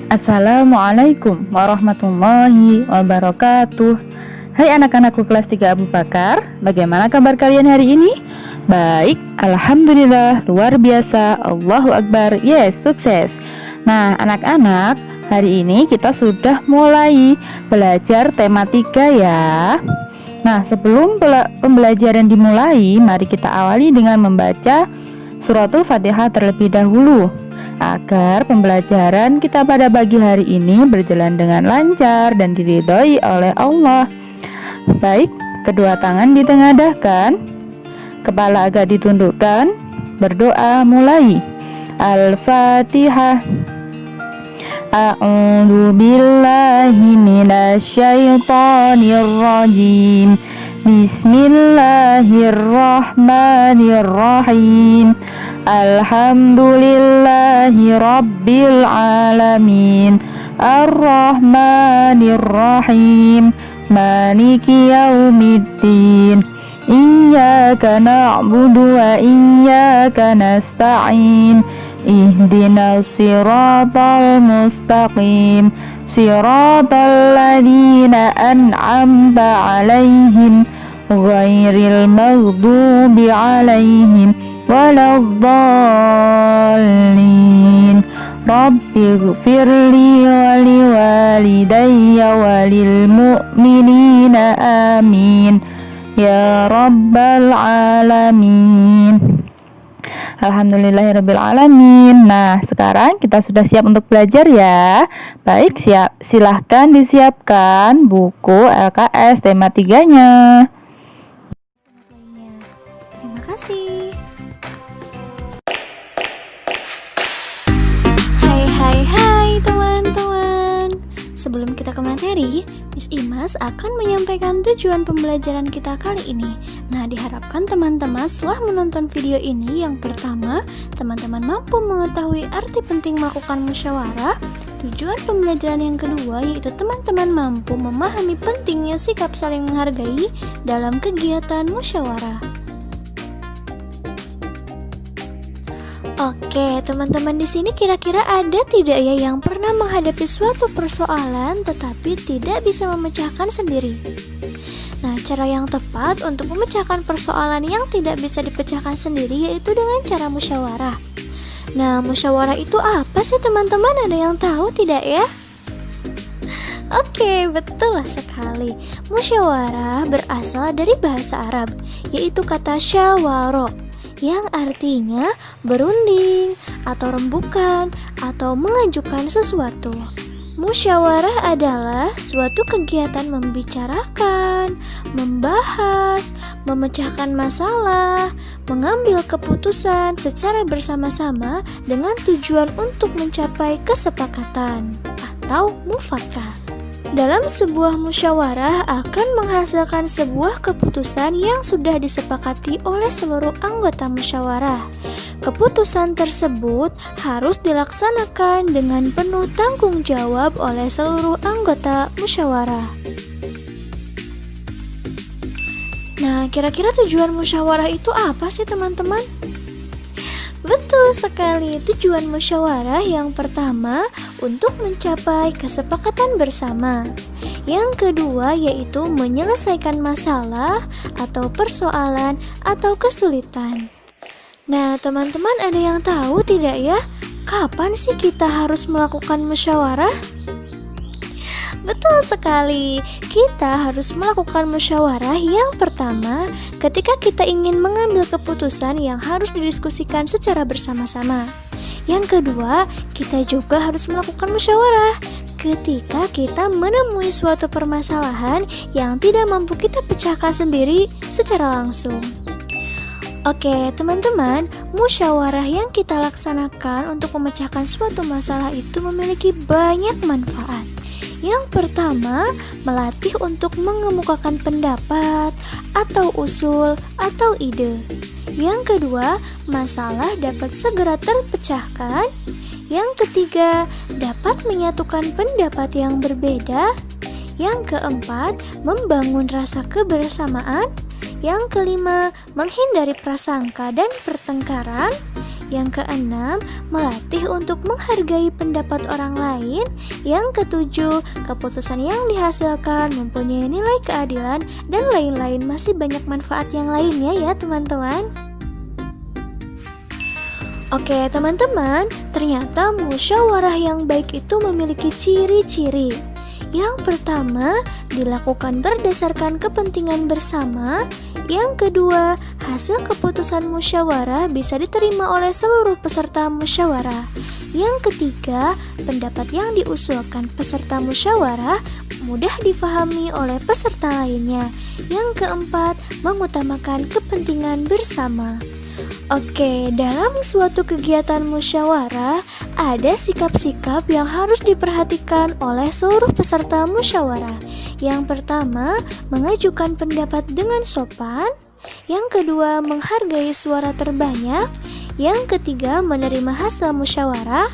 Assalamualaikum warahmatullahi wabarakatuh. Hai anak-anakku kelas 3 Abu Bakar, bagaimana kabar kalian hari ini? Baik, alhamdulillah, luar biasa, Allahu Akbar, yes, sukses. Nah anak-anak, hari ini kita sudah mulai belajar tema 3 ya. Nah sebelum pembelajaran dimulai, mari kita awali dengan membaca Suratul Fatihah terlebih dahulu, agar pembelajaran kita pada pagi hari ini berjalan dengan lancar dan diridhoi oleh Allah. Baik, kedua tangan ditengadahkan, kepala agak ditundukkan, berdoa mulai. Al-Fatihah. A'udzu billahi minasyaitonir rajim. Bismillahirrahmanirrahim. Alhamdulillahi rabbil alamin. Ar-Rahmanir-Rahim. Maliki yaumiddin. Iyyaka na'budu wa iyyaka nasta'in. Ihdinas siratal mustaqim. Siratal ladzina an'amta 'alaihim ghairil maghdubi 'alaihim waladdallin. Rabbighfirli wa liwalidayya walil mu'minina amin ya rabbal alamin. Alhamdulillahirabbil alamin. Nah, sekarang kita sudah siap untuk belajar ya. Baik, silahkan disiapkan buku LKS tema 3-nya. Terima kasih. Hai teman-teman. Sebelum kita ke materi, Miss Imas akan menyampaikan tujuan pembelajaran kita kali ini. Nah, diharapkan teman-teman setelah menonton video ini, yang pertama, teman-teman mampu mengetahui arti penting melakukan musyawarah. Tujuan pembelajaran yang kedua yaitu teman-teman mampu memahami pentingnya sikap saling menghargai dalam kegiatan musyawarah. Oke, teman-teman di sini kira-kira ada tidak ya yang pernah menghadapi suatu persoalan tetapi tidak bisa memecahkan sendiri? Nah, cara yang tepat untuk memecahkan persoalan yang tidak bisa dipecahkan sendiri yaitu dengan cara musyawarah. Nah, musyawarah itu apa sih teman-teman? Ada yang tahu tidak ya? Oke, betul sekali. Musyawarah berasal dari bahasa Arab, yaitu kata syawaro, yang artinya berunding atau rembukan atau mengajukan sesuatu. Musyawarah adalah suatu kegiatan membicarakan, membahas, memecahkan masalah, mengambil keputusan secara bersama-sama dengan tujuan untuk mencapai kesepakatan atau mufakat. Dalam sebuah musyawarah akan menghasilkan sebuah keputusan yang sudah disepakati oleh seluruh anggota musyawarah. Keputusan tersebut harus dilaksanakan dengan penuh tanggung jawab oleh seluruh anggota musyawarah. Nah, kira-kira tujuan musyawarah itu apa sih teman-teman? Betul sekali, tujuan musyawarah yang pertama untuk mencapai kesepakatan bersama. Yang kedua yaitu menyelesaikan masalah atau persoalan atau kesulitan. Nah, teman-teman ada yang tahu tidak ya, kapan sih kita harus melakukan musyawarah? Betul sekali, kita harus melakukan musyawarah yang pertama ketika kita ingin mengambil keputusan yang harus didiskusikan secara bersama-sama. Yang kedua, kita juga harus melakukan musyawarah ketika kita menemui suatu permasalahan yang tidak mampu kita pecahkan sendiri secara langsung. Oke, teman-teman, musyawarah yang kita laksanakan untuk memecahkan suatu masalah itu memiliki banyak manfaat. Yang pertama, melatih untuk mengemukakan pendapat atau usul atau ide. Yang kedua, masalah dapat segera terpecahkan. Yang ketiga, dapat menyatukan pendapat yang berbeda. Yang keempat, membangun rasa kebersamaan. Yang kelima, menghindari prasangka dan pertengkaran. Yang keenam, melatih untuk menghargai pendapat orang lain. Yang ketujuh, keputusan yang dihasilkan mempunyai nilai keadilan, dan lain-lain. Masih banyak manfaat yang lainnya ya teman-teman. Oke teman-teman, ternyata musyawarah yang baik itu memiliki ciri-ciri. Yang pertama, dilakukan berdasarkan kepentingan bersama. Yang kedua, hasil keputusan musyawarah bisa diterima oleh seluruh peserta musyawarah. Yang ketiga, pendapat yang diusulkan peserta musyawarah mudah difahami oleh peserta lainnya. Yang keempat, mengutamakan kepentingan bersama. Oke, dalam suatu kegiatan musyawarah, ada sikap-sikap yang harus diperhatikan oleh seluruh peserta musyawarah. Yang pertama, mengajukan pendapat dengan sopan. Yang kedua, menghargai suara terbanyak. Yang ketiga, menerima hasil musyawarah.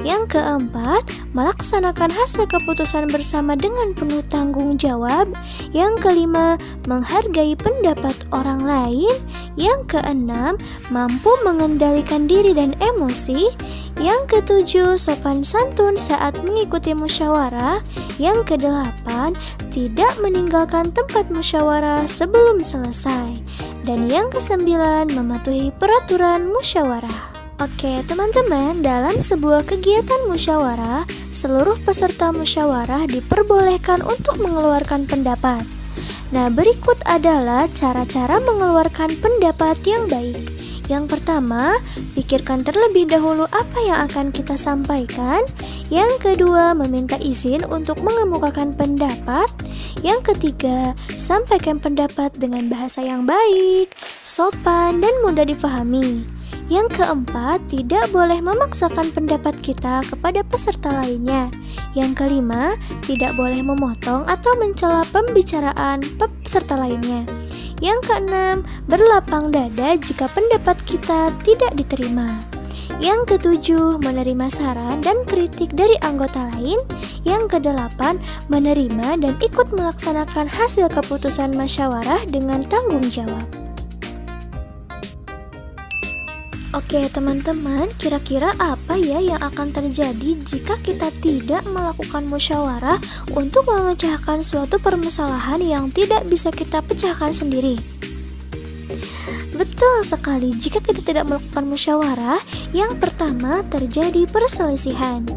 Yang keempat, melaksanakan hasil keputusan bersama dengan penuh tanggung jawab. Yang kelima, menghargai pendapat orang lain. Yang keenam, mampu mengendalikan diri dan emosi. Yang ketujuh, sopan santun saat mengikuti musyawarah. Yang kedelapan, tidak meninggalkan tempat musyawarah sebelum selesai. Dan yang kesembilan, mematuhi peraturan musyawarah. Oke teman-teman, dalam sebuah kegiatan musyawarah, seluruh peserta musyawarah diperbolehkan untuk mengeluarkan pendapat. Nah, berikut adalah cara-cara mengeluarkan pendapat yang baik. Yang pertama, pikirkan terlebih dahulu apa yang akan kita sampaikan. Yang kedua, meminta izin untuk mengemukakan pendapat. Yang ketiga, sampaikan pendapat dengan bahasa yang baik, sopan, dan mudah difahami. Yang keempat, tidak boleh memaksakan pendapat kita kepada peserta lainnya. Yang kelima, tidak boleh memotong atau mencela pembicaraan peserta lainnya. Yang keenam, berlapang dada jika pendapat kita tidak diterima. Yang ketujuh, menerima saran dan kritik dari anggota lain. Yang kedelapan, menerima dan ikut melaksanakan hasil keputusan musyawarah dengan tanggung jawab. Oke teman-teman, kira-kira apa ya yang akan terjadi jika kita tidak melakukan musyawarah untuk memecahkan suatu permasalahan yang tidak bisa kita pecahkan sendiri? Betul sekali, jika kita tidak melakukan musyawarah, yang pertama terjadi perselisihan.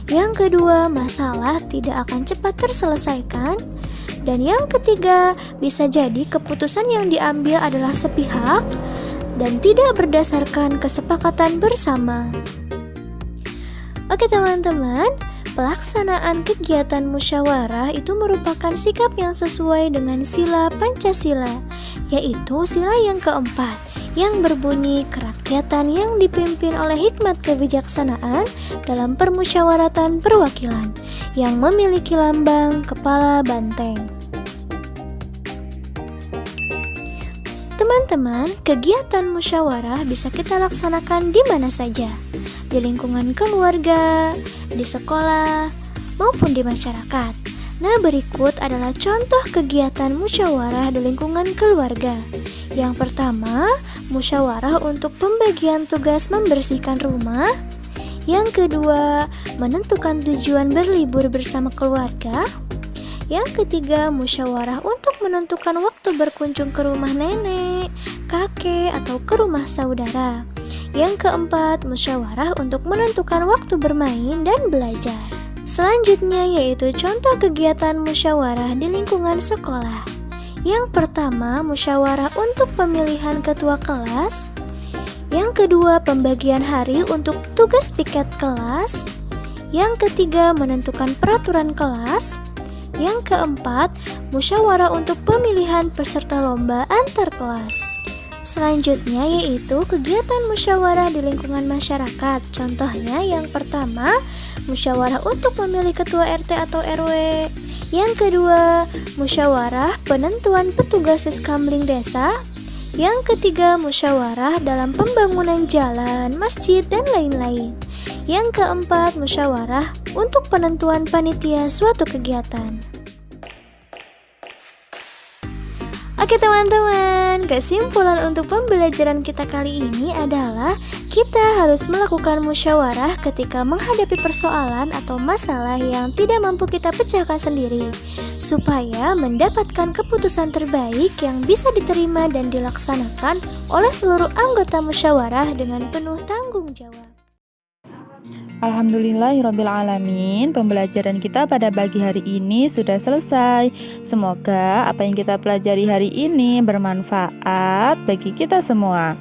Yang kedua, masalah tidak akan cepat terselesaikan. Dan yang ketiga, bisa jadi keputusan yang diambil adalah sepihak dan tidak berdasarkan kesepakatan bersama. Oke teman-teman, pelaksanaan kegiatan musyawarah itu merupakan sikap yang sesuai dengan sila Pancasila, yaitu sila yang keempat, yang berbunyi kerakyatan yang dipimpin oleh hikmat kebijaksanaan dalam permusyawaratan perwakilan, yang memiliki lambang kepala banteng. Teman-teman, kegiatan musyawarah bisa kita laksanakan di mana saja, di lingkungan keluarga, di sekolah, maupun di masyarakat. Nah, berikut adalah contoh kegiatan musyawarah di lingkungan keluarga. Yang pertama, musyawarah untuk pembagian tugas membersihkan rumah. Yang kedua, menentukan tujuan berlibur bersama keluarga. Yang ketiga, musyawarah untuk menentukan waktu berkunjung ke rumah nenek, kakek, atau ke rumah saudara. Yang keempat, musyawarah untuk menentukan waktu bermain dan belajar. Selanjutnya yaitu contoh kegiatan musyawarah di lingkungan sekolah. Yang pertama, musyawarah untuk pemilihan ketua kelas. Yang kedua, pembagian hari untuk tugas piket kelas. Yang ketiga, menentukan peraturan kelas. Yang keempat, musyawarah untuk pemilihan peserta lomba antar kelas. Selanjutnya yaitu kegiatan musyawarah di lingkungan masyarakat. Contohnya yang pertama, musyawarah untuk memilih ketua RT atau RW. Yang kedua, musyawarah penentuan petugas siskamling desa. Yang ketiga, musyawarah dalam pembangunan jalan, masjid, dan lain-lain. Yang keempat, musyawarah untuk penentuan panitia suatu kegiatan. Oke teman-teman, kesimpulan untuk pembelajaran kita kali ini adalah kita harus melakukan musyawarah ketika menghadapi persoalan atau masalah yang tidak mampu kita pecahkan sendiri, supaya mendapatkan keputusan terbaik yang bisa diterima dan dilaksanakan oleh seluruh anggota musyawarah dengan penuh tanggung jawab. Alhamdulillahirrabbilalamin, pembelajaran kita pada pagi hari ini sudah selesai. Semoga apa yang kita pelajari hari ini bermanfaat bagi kita semua.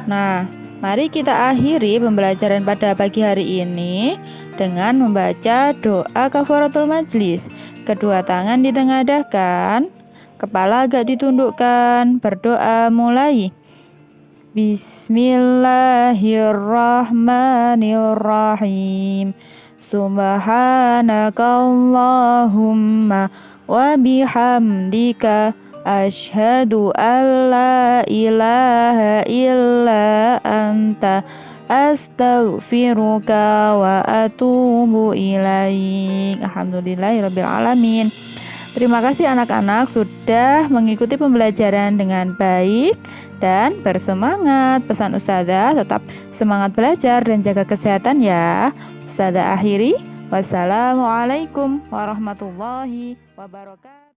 Nah, mari kita akhiri pembelajaran pada pagi hari ini dengan membaca doa kafaratul majlis. Kedua tangan ditengadahkan, kepala agak ditundukkan, berdoa mulai. Bismillahirrahmanirrahim. Subhanakallahumma wa bihamdika asyhadu an la ilaha illa anta astaghfiruka wa atubu ilaik. Alhamdulillahirrabbilalamin. Terima kasih anak-anak sudah mengikuti pembelajaran dengan baik dan bersemangat. Pesan Ustazah, tetap semangat belajar dan jaga kesehatan ya. Ustazah akhiri, wassalamualaikum warahmatullahi wabarakatuh.